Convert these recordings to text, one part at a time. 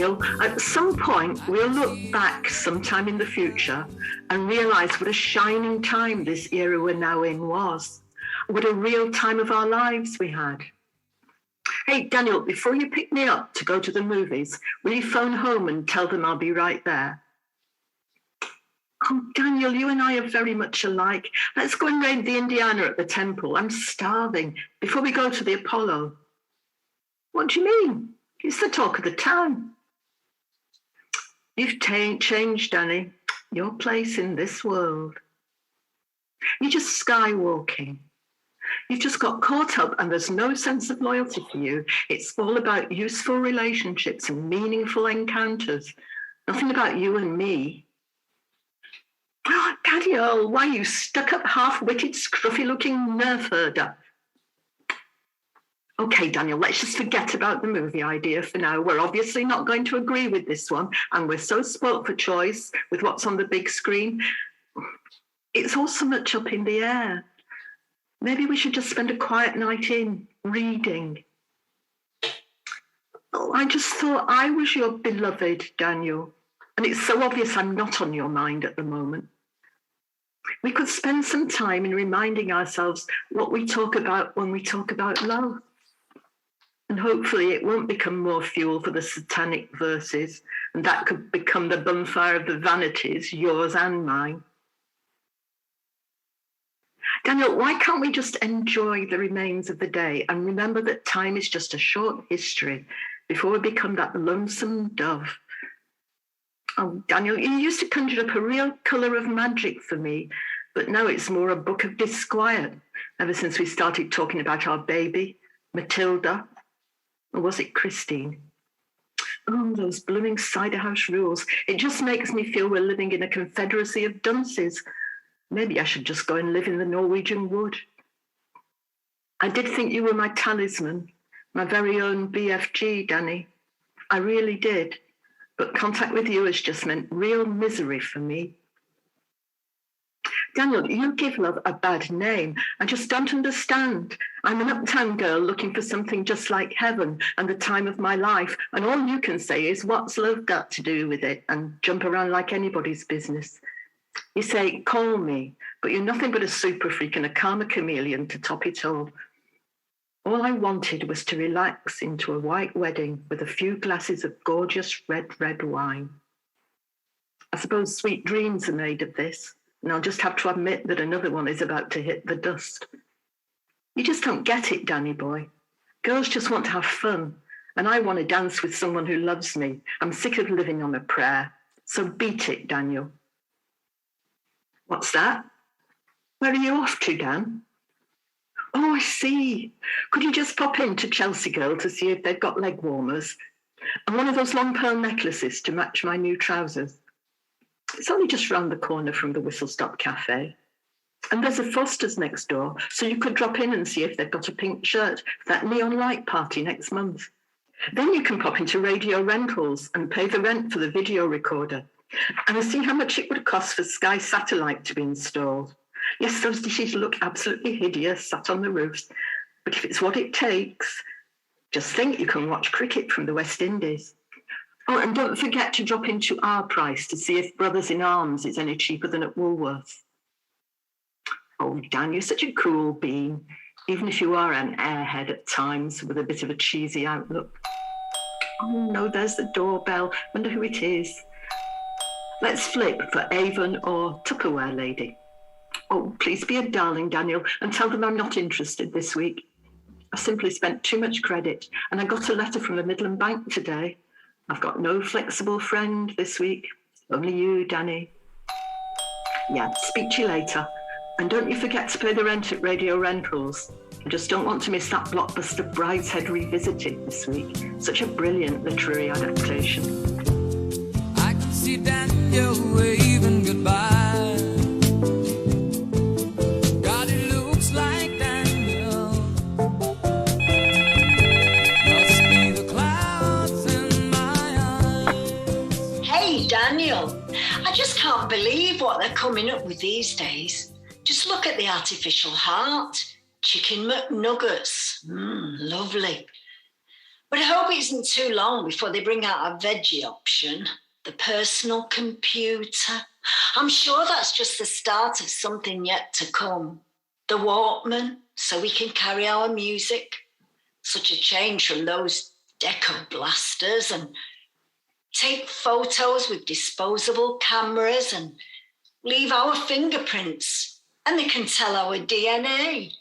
Daniel, at some point we'll look back sometime in the future and realise what a shining time this era we're now in was. What a real time of our lives we had. Hey, Daniel, before you pick me up to go to the movies, will you phone home and tell them I'll be right there? Oh, Daniel, you and I are very much alike. Let's go and raid the Indiana at the temple. I'm starving before we go to the Apollo. What do you mean? It's the talk of the town. You've changed, Danny. Your place in this world. You're just skywalking. You've just got caught up and there's no sense of loyalty for you. It's all about useful relationships and meaningful encounters. Nothing about you and me. Oh, Daniel, why you stuck-up, half-witted, scruffy-looking nerf herder? Okay, Daniel, let's just forget about the movie idea for now. We're obviously not going to agree with this one, and we're so spoilt for choice with what's on the big screen. It's all so much up in the air. Maybe we should just spend a quiet night in reading. Oh, I just thought I was your beloved, Daniel, and it's so obvious I'm not on your mind at the moment. We could spend some time in reminding ourselves what we talk about when we talk about love. And hopefully it won't become more fuel for the satanic verses, and that could become the bonfire of the vanities, yours and mine. Daniel, why can't we just enjoy the remains of the day and remember that time is just a short history before we become that lonesome dove? Oh, Daniel, you used to conjure up a real colour of magic for me, but now it's more a book of disquiet ever since we started talking about our baby, Matilda. Or was it Christine? Oh, those blooming cider house rules. It just makes me feel we're living in a confederacy of dunces. Maybe I should just go and live in the Norwegian wood. I did think you were my talisman, my very own BFG, Danny. I really did. But contact with you has just meant real misery for me. Daniel, you give love a bad name. I just don't understand. I'm an uptown girl looking for something just like heaven and the time of my life, and all you can say is, what's love got to do with it, and jump around like anybody's business. You say, call me, but you're nothing but a super freak and a karma chameleon to top it all. All I wanted was to relax into a white wedding with a few glasses of gorgeous red wine. I suppose sweet dreams are made of this, and I'll just have to admit that another one is about to hit the dust. You just don't get it, Danny boy. Girls just want to have fun, and I want to dance with someone who loves me. I'm sick of living on a prayer. So beat it, Daniel. What's that? Where are you off to, Dan? Oh, I see. Could you just pop in to Chelsea Girl to see if they've got leg warmers and one of those long pearl necklaces to match my new trousers? It's only just round the corner from the Whistle Stop Cafe. And there's a Foster's next door, so you could drop in and see if they've got a pink shirt for that neon light party next month. Then you can pop into Radio Rentals and pay the rent for the video recorder and see how much it would cost for Sky Satellite to be installed. Yes, those dishes look absolutely hideous sat on the roofs, but if it's what it takes, just think you can watch cricket from the West Indies. Oh, and don't forget to drop into Our Price to see if Brothers in Arms is any cheaper than at Woolworths. Oh, Dan, you're such a cool bean, even if you are an airhead at times with a bit of a cheesy outlook. Oh, no, there's the doorbell. Wonder who it is. Let's flip for Avon or Tupperware Lady. Oh, please be a darling, Daniel, and tell them I'm not interested this week. I simply spent too much credit, and I got a letter from the Midland Bank today. I've got no flexible friend this week. Only you, Danny. Yeah, speak to you later. And don't you forget to pay the rent at Radio Rentals. I just don't want to miss that blockbuster Brideshead Revisited this week. Such a brilliant literary adaptation. I can see Daniel waving goodbye. God, it looks like Daniel. Must be the clouds in my eyes. Hey, Daniel. I just can't believe what they're coming up with these days. Just look at the artificial heart. Chicken McNuggets. Lovely. But I hope it isn't too long before they bring out a veggie option, the personal computer. I'm sure that's just the start of something yet to come. The Walkman, so we can carry our music. Such a change from those deco blasters, and take photos with disposable cameras and leave our fingerprints, and they can tell our DNA.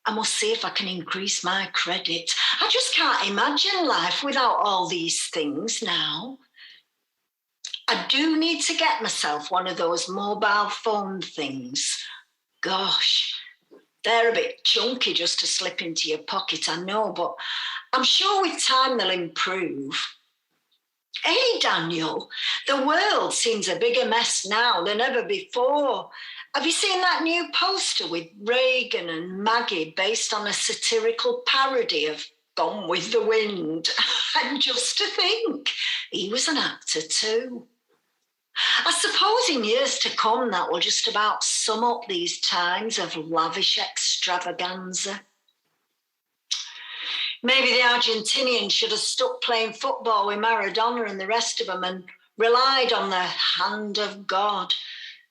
I must see if I can increase my credit. I just can't imagine life without all these things now. I do need to get myself one of those mobile phone things. Gosh, they're a bit chunky just to slip into your pocket, I know, but I'm sure with time they'll improve. Hey, Daniel, the world seems a bigger mess now than ever before. Have you seen that new poster with Reagan and Maggie based on a satirical parody of Gone with the Wind? And just to think, he was an actor too. I suppose in years to come that will just about sum up these times of lavish extravaganza. Maybe the Argentinians should have stuck playing football with Maradona and the rest of them and relied on the hand of God.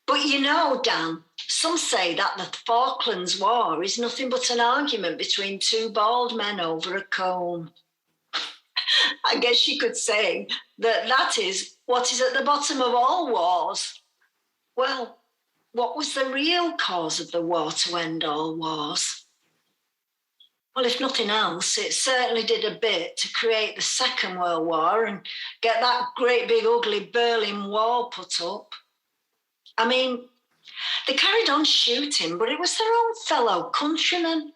But you know, Dan, some say that the Falklands War is nothing but an argument between two bald men over a comb. I guess you could say that that is what is at the bottom of all wars. Well, what was the real cause of the war to end all wars? Well, if nothing else, it certainly did a bit to create the Second World War and get that great big ugly Berlin Wall put up. I mean, they carried on shooting, but it was their own fellow countrymen.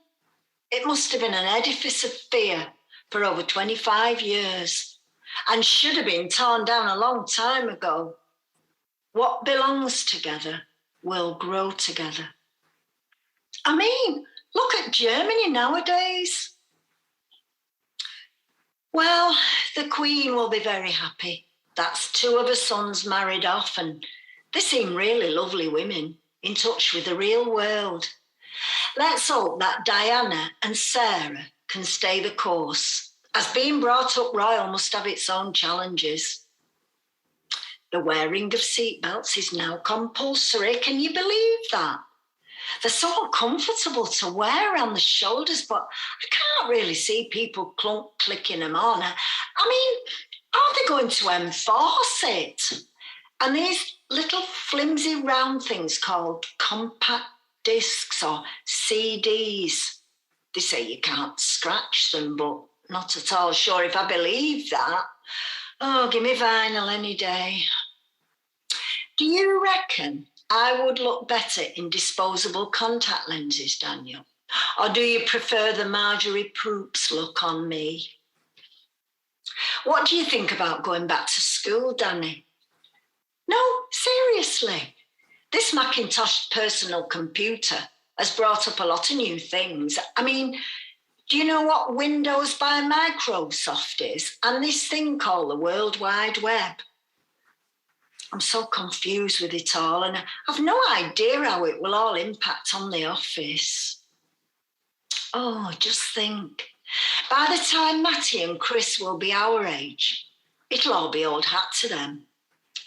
It must have been an edifice of fear for over 25 years and should have been torn down a long time ago. What belongs together will grow together. I mean, look at Germany nowadays. Well, the Queen will be very happy. That's two of her sons married off, and they seem really lovely women in touch with the real world. Let's hope that Diana and Sarah can stay the course, as being brought up royal must have its own challenges. The wearing of seatbelts is now compulsory. Can you believe that? They're so uncomfortable to wear around the shoulders, but I can't really see people clicking them on. I mean, are they going to enforce it? And these little flimsy round things called compact discs or CDs, they say you can't scratch them, but not at all sure if I believe that. Oh, give me vinyl any day. Do you reckon I would look better in disposable contact lenses, Daniel? Or do you prefer the Marjorie Proops look on me? What do you think about going back to school, Danny? No, seriously. This Macintosh personal computer has brought up a lot of new things. I mean, do you know what Windows by Microsoft is? And this thing called the World Wide Web? I'm so confused with it all, and I've no idea how it will all impact on the office. Oh, just think. By the time Matty and Chris will be our age, it'll all be old hat to them.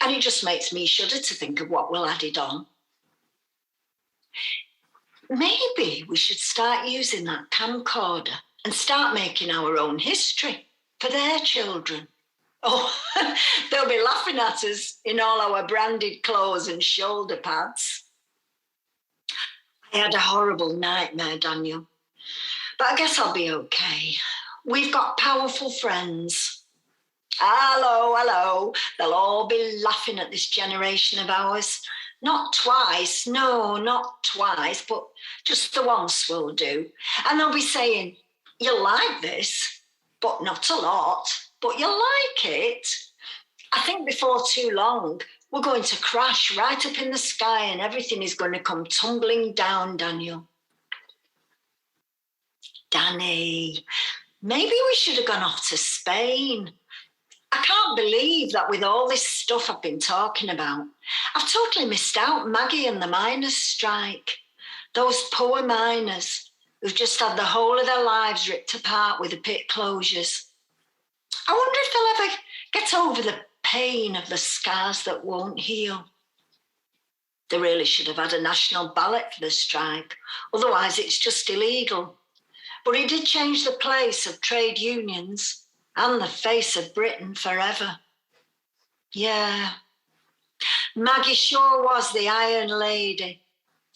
And it just makes me shudder to think of what we'll add it on. Maybe we should start using that camcorder and start making our own history for their children. Oh, they'll be laughing at us in all our branded clothes and shoulder pads. I had a horrible nightmare, Daniel, but I guess I'll be okay. We've got powerful friends. Hello, hello. They'll all be laughing at this generation of ours. Not twice, no, not twice, but just the once will do. And they'll be saying, you like this, but not a lot, but you like it. I think before too long, we're going to crash right up in the sky and everything is going to come tumbling down, Daniel. Danny, maybe we should have gone off to Spain. I can't believe that with all this stuff I've been talking about, I've totally missed out Maggie and the miners' strike. Those poor miners, who've just had the whole of their lives ripped apart with the pit closures. I wonder if they'll ever get over the pain of the scars that won't heal. They really should have had a national ballot for the strike, otherwise it's just illegal. But it did change the place of trade unions and the face of Britain forever. Yeah. Maggie sure was the Iron Lady.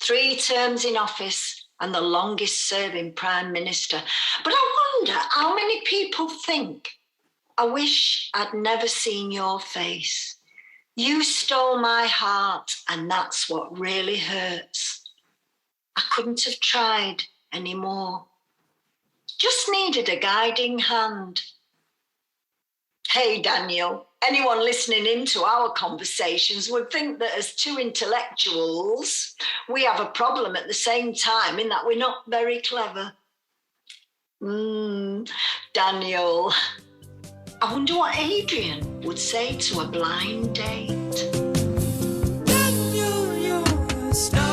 3 terms in office and the longest serving Prime Minister. But I wonder how many people think, I wish I'd never seen your face. You stole my heart, and that's what really hurts. I couldn't have tried anymore. Just needed a guiding hand. Hey, Daniel, anyone listening into our conversations would think that as 2 intellectuals, we have a problem at the same time in that we're not very clever. Daniel. I wonder what Adrian would say to a blind date. Daniel, you're a star.